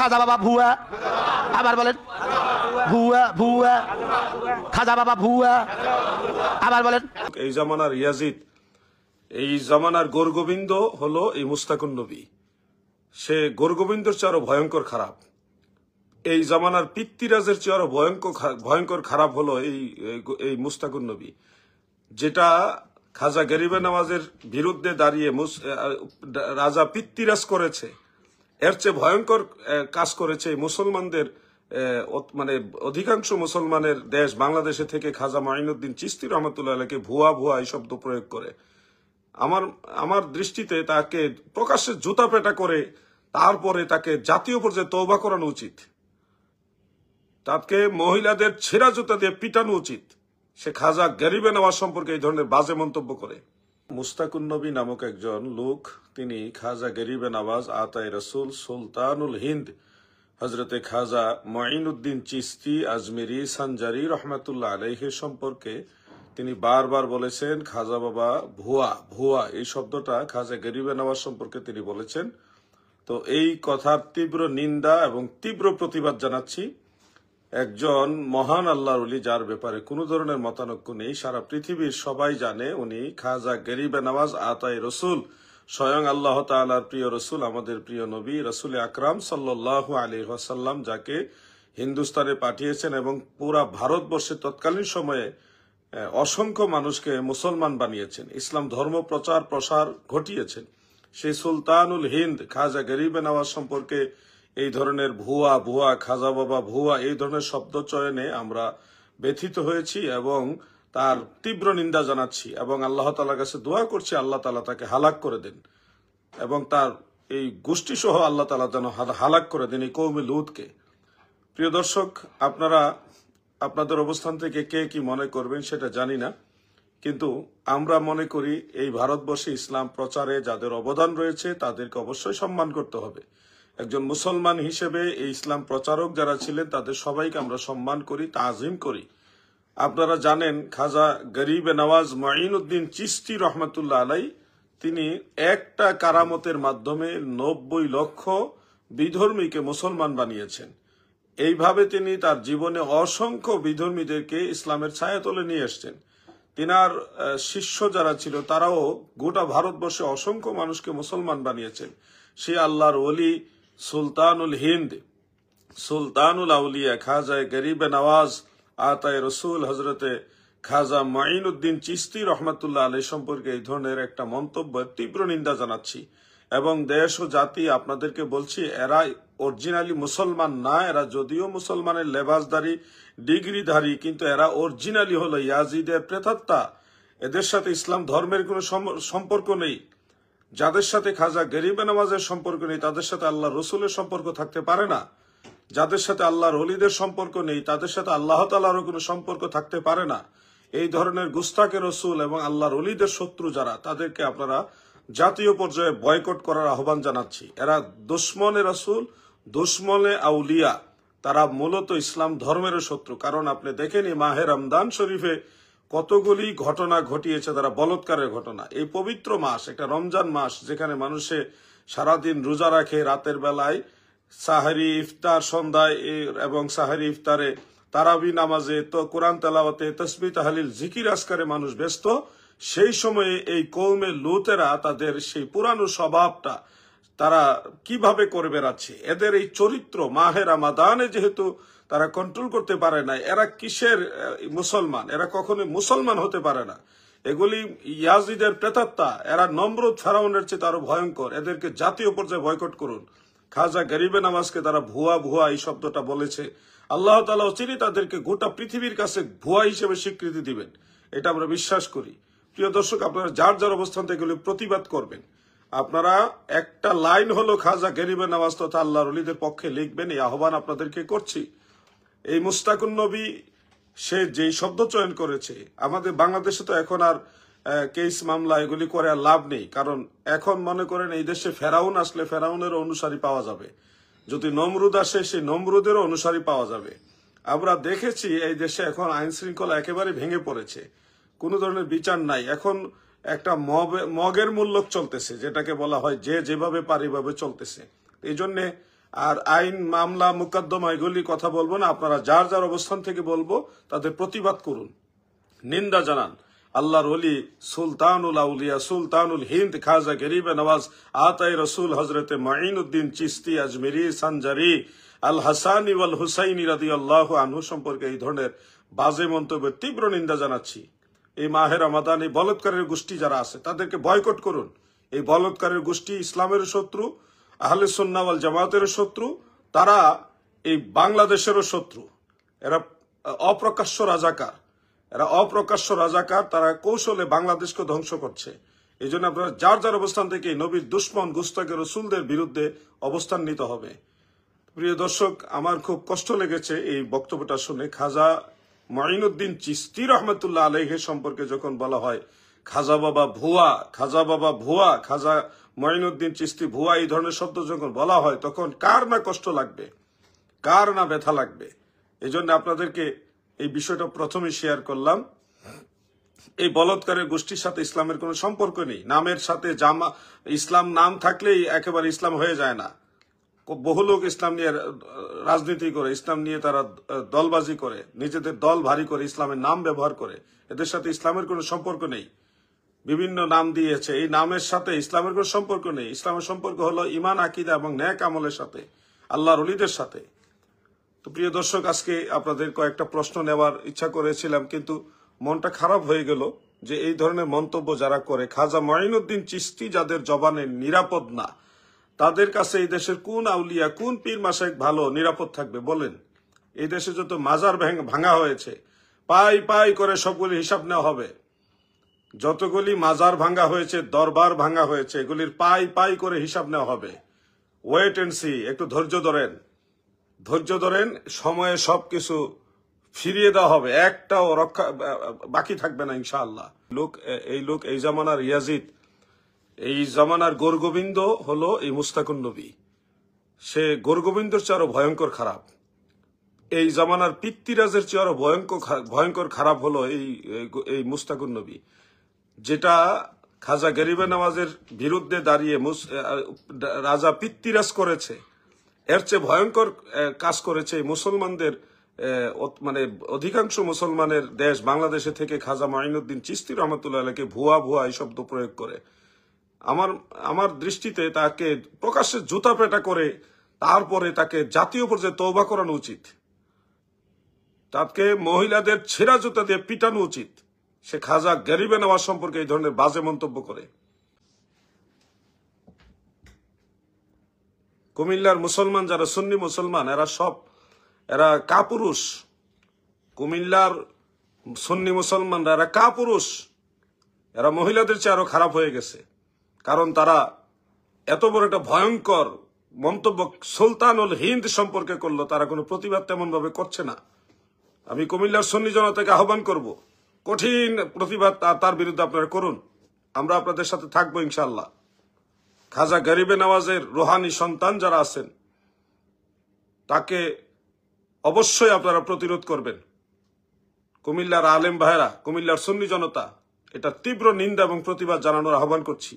খাজা বাবা ভুয়া, আবার বলেন ভুয়া ভুয়া, খাজা বাবা ভুয়া, আবার বলেন। এই জামানার ইয়াজিদ, এই জামানার গোরগোবিন্দ হলো এই মুস্তাকুন নবী। সে গোরগোবিন্দর চেয়ে আরো ভয়ঙ্কর খারাপ। এই জামানার পিতৃরাজের চেয়ে আরো ভয়ঙ্কর খারাপ হলো এই মুস্তাকুন নবী, যেটা খাজা গরিবে নওয়াজের বিরুদ্ধে দাঁড়িয়ে রাজা পিতৃরাজ করেছে। এর চেয়ে ভয়ঙ্কর কাজ করেছে মুসলমানদের, মানে অধিকাংশ মুসলমানের দেশ বাংলাদেশে থেকে খাজা মাইনুদ্দিন চিশতি রহমতুল্লাহ আলাইহিকে ভুয়া ভুয়া এই শব্দ প্রয়োগ করে। আমার দৃষ্টিতে তাকে প্রকাশ্যে জুতা পেটা করে তারপরে তাকে জাতীয় পর্যায়ে তওবা করানো উচিত। তাকে মহিলাদের ছেঁড়া জুতা দিয়ে পিটানো উচিত। সে খাজা গরিবে নওয়াজ সম্পর্কে এই ধরনের বাজে মন্তব্য করে। মুস্তাকুন নবী নামক একজন লোক, তিনি খাজা গরিবে নওয়াজ আতায়ে রসুল সুলতানুল হিন্দ হজরতে খাজা মাইনুদ্দিন চিশতি আজমিরি সানজারি রহমাতুল্লাহ আলাইহি সম্পর্কে তিনি বারবার বলেছেন খাজা বাবা ভুয়া ভুয়া, এই শব্দটা খাজা গরিবে নওয়াজ সম্পর্কে তিনি বলেছেন। তো এই কথার তীব্র নিন্দা এবং তীব্র প্রতিবাদ জানাচ্ছি। একজন মহান আল্লাহর ওলি, যার ব্যাপারে কোনো ধরনের মতানৈক্য নেই, সারা পৃথিবীর সবাই জানে উনি খাজা গরিবে নওয়াজ আতায়ে রসুল, স্বয়ং আল্লাহ তাআলার প্রিয় রসুল, আমাদের প্রিয় নবী রসুল আকরাম সাল্লাল্লাহু আলাইহি ওয়াসাল্লাম, যাকে হিন্দুস্তানে পাঠিয়েছেন এবং পুরা ভারতবর্ষে তৎকালীন সময়ে অসংখ্য মানুষকে মুসলমান বানিয়েছেন, ইসলাম ধর্ম প্রচার প্রসার ঘটিয়েছেন। সেই সুলতানুল হিন্দ খাজা গরিবে নওয়াজ সম্পর্কে এই ধরনের ভুয়া ভুয়া, খাজা বাবা ভুয়া, এই ধরনের শব্দ চয়নে আমরা ব্যথিত হয়েছি এবং তার তীব্র নিন্দা জানাচ্ছি এবং আল্লাহ তাআলার কাছে দোয়া করছি আল্লাহ তাআলা তাকে হালাক করে দেন এবং তার এই গোষ্ঠী সহ আল্লাহ তাআলা যেন হালাক করে দেন এই কওমে লুতকে। প্রিয় দর্শক, আপনারা আপনাদের অবস্থান থেকে কে কি মনে করবেন সেটা জানি না, কিন্তু আমরা মনে করি এই ভারতবর্ষে ইসলাম প্রচারে যাদের অবদান রয়েছে তাদেরকে অবশ্যই সম্মান করতে হবে। একজন মুসলমান হিসেবে এই ইসলাম প্রচারক যারা ছিলেন তাদের সবাইকে আমরা সম্মান করি, তাজিম করি। আপনারা জানেন খাজা গরিবে নওয়াজ মাইনুদ্দিন চিশতি রহমতুল্লাহ আলাইহি, তিনি একটা কারামতের মাধ্যমে 90 লক্ষ বিধর্মীকে মুসলমান বানিয়েছেন। এইভাবে তিনি তার জীবনে অসংখ্য বিধর্মীদেরকে ইসলামের ছায়াতলে নিয়ে এসছেন। তিনার শিষ্য যারা ছিল তারাও গোটা ভারতবর্ষে অসংখ্য মানুষকে মুসলমান বানিয়েছেন। সে আল্লাহর ওলি সুলতানুল হিন্দ, সুলতানুল আউলিয়া খাজা গরিবে নওয়াজ আতায়ে রসুল হজরতে খাজা মাইনুদ্দিন চিশতি রহমতুল্লাহ আলাইহি সম্পর্কে এই ধরনের একটা মন্তব্যের তীব্র নিন্দা জানাচ্ছি এবং দেশ ও জাতি আপনাদেরকে বলছি, এরা অরিজিনালি মুসলমান না। এরা যদিও মুসলমানের লেবাসধারী, ডিগ্রিধারী, কিন্তু এরা অরিজিনালি হলো ইয়াজিদের প্রেতাত্মা। এদের সাথে ইসলাম ধর্মের কোনো সম্পর্ক নেই। যাদের সাথে খাজা গরিবে নওয়াজের সম্পর্ক নেই তাদের সাথে আল্লাহ রসুলের সম্পর্ক থাকতে পারে না। যাদের সাথে আল্লাহর ওলিদের সম্পর্ক নেই তাদের সাথে আল্লাহ তাআলারও কোনো সম্পর্ক থাকতে পারে না। এই ধরনের গুস্তাকে রসুল এবং আল্লাহর ওলিদের শত্রু যারা, তাদেরকে আপনারা জাতীয় পর্যায়ে বয়কট করার আহ্বান জানাচ্ছি। এরা দুশমনে রসুল, দুশমনে আউলিয়া, তারা মূলত ইসলাম ধর্মের শত্রু। কারণ আপনি দেখেনি মাহে রমজান শরীফে কতগুলি ঘটনা ঘটিয়েছে তারা, বলৎকারের ঘটনা। এই পবিত্র মাস, একটা রমজান মাস, যেখানে মানুষে সারাদিন রোজা রাখে, রাতের বেলায় সাহারি ইফতার সন্ধ্যায় এবং সাহারি ইফতারে তারাবি নামাজে, তো কোরআন তেলাওয়াতে, তসবিহ তাহলিল জিকির আসকারে মানুষ ব্যস্ত। সেই সময়ে এই কওমে লুতেরা তাদের সেই পুরানো স্বভাবটা তারা কিভাবে করে বেড়াচ্ছে। এদের এই চরিত্র মাহে রমাদানে যেহেতু তারা কন্ট্রোল করতে পারে না, এরা কিসের মুসলমান? এরা কখনোই মুসলমান হতে পারে না। এগুলি ইয়াজিদের প্রেতাত্মা। এরা নমরুদ ফেরাউনের চেয়ে আরো ভয়ঙ্কর। এদেরকে জাতীয় পর্যায়ে বয়কট করুন। খাজা গরিবে নওয়াজকে তারা ভুয়া ভুয়া এই শব্দটা বলেছে। আল্লাহ তাআলা অচিরেই তাদেরকে গোটা পৃথিবীর কাছে ভুয়া হিসেবে স্বীকৃতি দিবেন, এটা আমরা বিশ্বাস করি। প্রিয় দর্শক, আপনারা যার যার অবস্থান থেকে প্রতিবাদ করবেন। আপনারা একটা লাইন হলো খাজা গরিবে নওয়াজ তথা আল্লাহর ওলিদের পক্ষে লিখবেন, এই আহ্বান আপনাদেরকে করছি। এই মুস্তাকুন নবী সে যেই শব্দ চয়ন করেছে, আমাদের বাংলাদেশে তো এখন আর কেস মামলা এগুলি করে আর লাভ নেই। কারণ এখন মনে করেন এই দেশে ফেরাউন আসলে ফেরাউনেরও অনুসারী পাওয়া যাবে, যদি নমরুদ আসে সেই নমরুদেরও অনুসারী পাওয়া যাবে। আমরা দেখেছি এই দেশে এখন আইন শৃঙ্খলা একেবারে ভেঙে পড়েছে, কোনো ধরনের বিচার নাই। এখন একটা মগের মূল্য চলতেছে, যেটাকে বলা হয় যে যেভাবে পারে এভাবে চলতেছে। এই জন্যে আর আইন মামলা মুকদ্দমা এগুলি কথা বলবো না, আপনারা যার যার অবস্থান থেকে বলবো তাদের প্রতিবাদ করুন, নিন্দা জানান। আল্লাহর ওলি সুলতানুল আউলিয়া সুলতানুল হিন্দ খাজা গরিবে নওয়াজ আতাই রসুল হজরতে মাইনুদ্দিন চিস্তি আজমেরি সানজারি আল হাসানি ওয়াল হুসাইনি রাদিয়াল্লাহু আনহু সম্পর্কে এই ধরনের বাজে মন্তব্যের তীব্র নিন্দা জানাচ্ছি। এই মাহে রমাদান এই বলৎকারের গোষ্ঠী যারা আছে তাদেরকে বয়কট করুন। এই বলৎকারের গোষ্ঠী ইসলামের শত্রু, আহলে সুন্নাহ ওয়াল জামাতের শত্রু, তারা এই বাংলাদেশেরও শত্রু। এরা অপ্রকাশ্য রাজাকার, তারা কৌশলে বাংলাদেশকে ধ্বংস করছে। এই জন্য আপনারা যার যার অবস্থান থেকে নবীর দুশ্মন গুস্তাকে রসুলদের বিরুদ্ধে অবস্থান নিতে হবে। প্রিয় দর্শক, আমার খুব কষ্ট লেগেছে এই বক্তব্যটা শুনে। খাজা মাইনুদ্দিন চিস্তি রহমতুল্লাহ আলাইহি সম্পর্কে যখন বলা হয় খাজা বাবা ভুয়া, খাজা মাইনুদ্দিন চিস্তি ভুয়া, এই ধরনের শব্দ যখন বলা হয় তখন কার না কষ্ট লাগবে, কার না ব্যথা লাগবে। এই জন্য আপনাদেরকে এই বিষয়টা প্রথমে শেয়ার করলাম। এই বলৎকারের গোষ্ঠীর সাথে ইসলামের কোনো সম্পর্ক নেই। নামের সাথে ইসলাম নাম থাকলেই একেবারে ইসলাম হয়ে যায় না। বহু লোক ইসলাম নিয়ে রাজনীতি করে, ইসলাম নিয়ে তারা দলবাজি করে, নিজেদের দল ভারী করে ইসলামের নাম ব্যবহার করে। এদের সাথে ইসলামের কোনো সম্পর্ক নেই। বিভিন্ন নাম দিয়েছে, এই নামের সাথে ইসলামের কোনো সম্পর্ক নেই। ইসলামের সম্পর্ক হলো ঈমান, আকীদা এবং নেক আমলের সাথে, আল্লাহর ওলিদের সাথে। তো প্রিয় দর্শক, আজকে আপনাদের কয়েকটা প্রশ্ন নেওয়ার ইচ্ছা করেছিলাম, কিন্তু মনটা খারাপ হয়ে গেল যে এই ধরনের মন্তব্য যারা করে, খাজা মাইনুদ্দিন চিস্তি যাদের জবানে নিরাপদ না, তাদের কাছে এই দেশের কোন আউলিয়া, কোন পীর মাশায়েখ ভালো নিরাপদ থাকবে বলেন? এই দেশে যত মাজার ভাঙা হয়েছে, পাই পাই করে সবগুলি হিসাব নেওয়া হবে। যতগুলি মাজার ভাঙা হয়েছে, দরবার ভাঙা হয়েছে, এগুলির পাই পাই করে হিসাব নেওয়া হবে। ওয়েট এন্ড সি, একটু ধৈর্য ধরেন, সময়ে সবকিছু ফিরিয়ে দেওয়া হবে, একটাও বাকি থাকবে না ইনশাআল্লাহ। এই জামানার ইয়াজিদ, এই জামানার গোরগোবিন্দ হলো এই মুস্তাকুন নবী। সে গোরগোবিন্দর চেয়ে আরো ভয়ঙ্কর খারাপ। এই জামানার পিতৃরাজের চেয়ে আরো ভয়ঙ্কর খারাপ হলো এই মুস্তাকুন নবী, যেটা খাজা গরিবে নওয়াজের বিরুদ্ধে দাঁড়িয়ে রাজা পিতৃরাজ করেছে। এর চেয়ে ভয়ঙ্কর কাজ করেছে মুসলমানদের, মানে অধিকাংশ মুসলমানের দেশ বাংলাদেশে থেকে খাজা মাইনুদ্দিন চিস্তি রহমতুল্লাহ আলাইহিকে ভুয়া এই শব্দ প্রয়োগ করে। আমার দৃষ্টিতে তাকে প্রকাশ্যে জুতা পেটা করে তারপরে তাকে জাতীয় পর্যায়ে তওবা করানো উচিত। তাকে মহিলাদের ছেঁড়া জুতা দিয়ে পিটানো উচিত। সে খাজা গরিবে নওয়াজ সম্পর্কে এই ধরনের বাজে মন্তব্য করে। কুমিল্লার মুসলমান যারা সুন্নি মুসলমান, এরা কাপুরুষ। কুমিল্লার সুন্নি মুসলমানরা এরা কাপুরুষ। এরা মহিলাদের চেয়ে আরো খারাপ হয়ে গেছে, কারণ তারা এত বড় একটা ভয়ঙ্কর মন্তব্য সুলতানুল হিন্দ সম্পর্কে করলো, তারা কোনো প্রতিবাদ তেমন ভাবে করছে না। আমি কুমিল্লার সুন্নি জনতাকে আহ্বান করব, কঠিন প্রতিবাদ তার বিরুদ্ধে আপনারা করুন। আমরা আপনাদের সাথে থাকবো ইনশাআল্লাহ। খাজা গরিবে নওয়াজের রুহানি সন্তান যারা আছেন, তাকে অবশ্যই আপনারা প্রতিরোধ করবেন। কুমিল্লার আলেম ভাইরা, কুমিল্লার সুন্নি জনতা, এটা তীব্র নিন্দা এবং প্রতিবাদ জানানোর আহ্বান করছি।